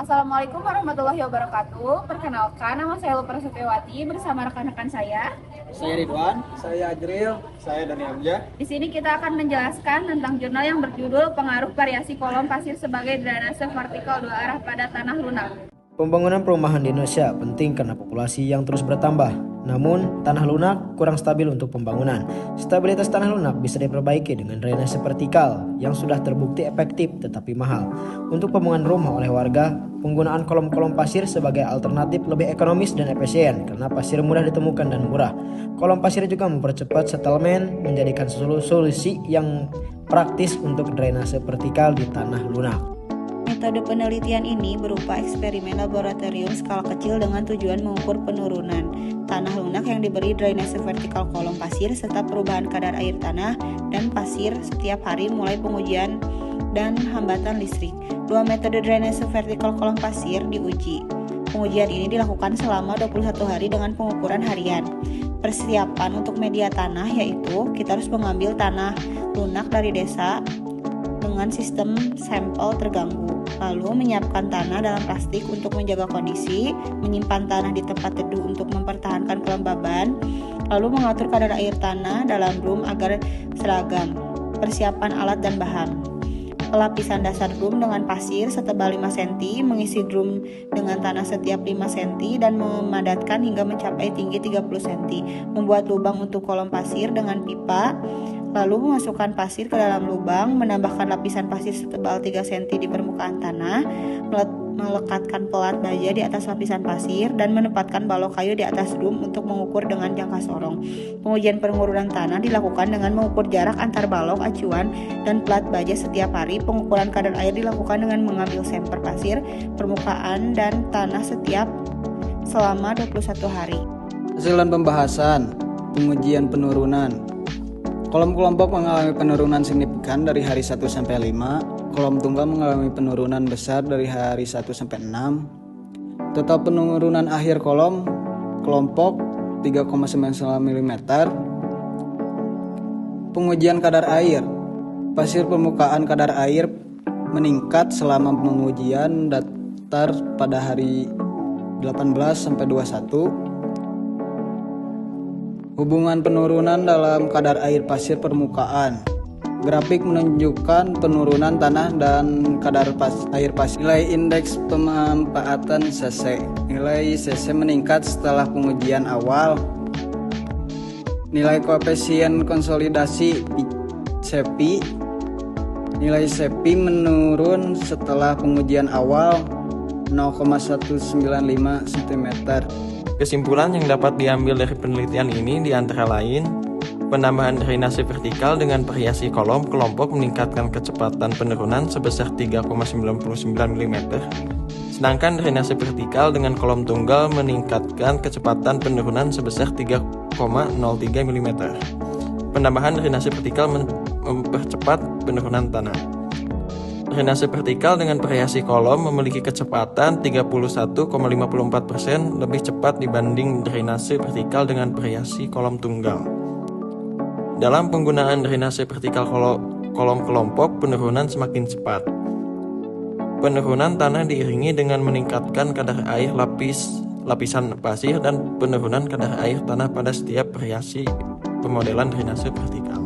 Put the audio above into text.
Assalamualaikum warahmatullahi wabarakatuh. Perkenalkan, nama saya Lupa Setiawati bersama rekan-rekan saya. Saya Ridwan, saya Ajril, saya Dani Amjah. Di sini kita akan menjelaskan tentang jurnal yang berjudul Pengaruh Variasi Kolom Pasir sebagai Drainase Vertikal Dua Arah pada Tanah Lunak. Pembangunan perumahan di Indonesia penting karena populasi yang terus bertambah. Namun, tanah lunak kurang stabil untuk pembangunan. Stabilitas tanah lunak bisa diperbaiki dengan drainase vertikal yang sudah terbukti efektif tetapi mahal. Untuk pembangunan rumah oleh warga, penggunaan kolom-kolom pasir sebagai alternatif lebih ekonomis dan efisien karena pasir mudah ditemukan dan murah. Kolom pasir juga mempercepat settlement, menjadikan solusi yang praktis untuk drainase vertikal di tanah lunak. Metode penelitian ini berupa eksperimen laboratorium skala kecil dengan tujuan mengukur penurunan tanah lunak yang diberi drainase vertikal kolom pasir serta perubahan kadar air tanah dan pasir setiap hari mulai pengujian dan hambatan listrik. Dua metode drainase vertikal kolom pasir diuji. Pengujian ini dilakukan selama 21 hari dengan pengukuran harian. Persiapan untuk media tanah yaitu kita harus mengambil tanah lunak dari desa dengan sistem sampel terganggu, lalu menyiapkan tanah dalam plastik untuk menjaga kondisi, menyimpan tanah di tempat teduh untuk mempertahankan kelembaban, lalu mengatur kadar air tanah dalam drum agar seragam. Persiapan alat dan bahan. Pelapisan dasar drum dengan pasir setebal 5 cm, mengisi drum dengan tanah setiap 5 cm dan memadatkan hingga mencapai tinggi 30 cm. Membuat lubang untuk kolom pasir dengan pipa, lalu memasukkan pasir ke dalam lubang, menambahkan lapisan pasir setebal 3 cm di permukaan tanah, melekatkan pelat baja di atas lapisan pasir, dan menempatkan balok kayu di atas drum untuk mengukur dengan jangka sorong. Pengujian pengurunan tanah dilakukan dengan mengukur jarak antar balok acuan dan pelat baja setiap hari. Pengukuran kadar air dilakukan dengan mengambil sampel pasir, permukaan, dan tanah setiap selama 21 hari. Hasil dan pembahasan pengujian penurunan. Kolom kelompok mengalami penurunan signifikan dari hari 1 sampai 5. Kolom tunggal mengalami penurunan besar dari hari 1 sampai 6. Total penurunan akhir kolom kelompok 3,99 mm. Pengujian kadar air. Pasir permukaan kadar air meningkat selama pengujian datar pada hari 18 sampai 21. Hubungan penurunan dalam kadar air pasir permukaan. Grafik menunjukkan penurunan tanah dan kadar air pasir. Nilai indeks pemanfaatan CC. Nilai CC meningkat setelah pengujian awal. Nilai koefisien konsolidasi CEPI. Nilai CEPI menurun setelah pengujian awal 0,195 cm. Kesimpulan yang dapat diambil dari penelitian ini antara lain, penambahan drainase vertikal dengan variasi kolom kelompok meningkatkan kecepatan penurunan sebesar 3,99 mm, sedangkan drainase vertikal dengan kolom tunggal meningkatkan kecepatan penurunan sebesar 3,03 mm. Penambahan drainase vertikal mempercepat penurunan tanah. Drainase vertikal dengan variasi kolom memiliki kecepatan 31,54% lebih cepat dibanding drainase vertikal dengan variasi kolom tunggal. Dalam penggunaan drainase vertikal kolom kelompok, penurunan semakin cepat. Penurunan tanah diiringi dengan meningkatkan kadar air lapisan pasir dan penurunan kadar air tanah pada setiap variasi pemodelan drainase vertikal.